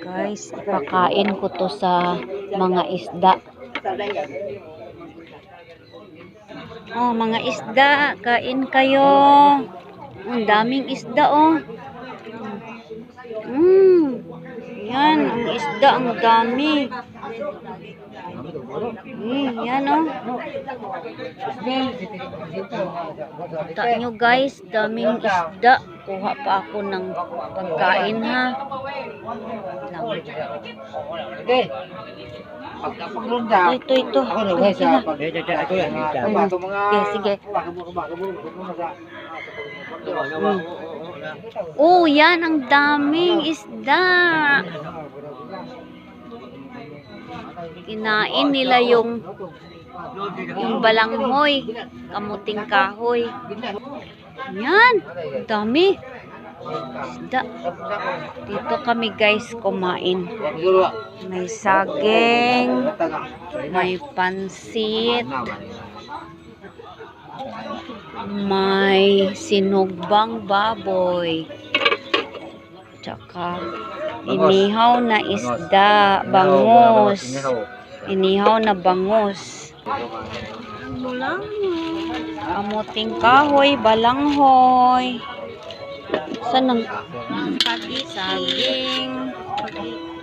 Guys, ipakain ko to sa mga isda. Oh, mga isda, kain kayo. Ang daming isda, oh. Yan, ang isda, ang dami. Yan, oh. Kita nyo, guys, daming isda. Kuha pa ako ng pagkain, ha. Ito. Sige. Oh, yan, ang daming isda. Kinain nila yung balanghoy, kamuting kahoy. Yan, dami isda. Dito kami, guys, kumain. May saging, may pansit, may sinugbang baboy, tsaka inihaw na isda, bangus, inihaw na bangus, kamuting kahoy, balanghoy, sanang saging,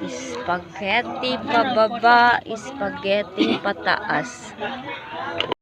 spaghetti pababa, spaghetti pataas.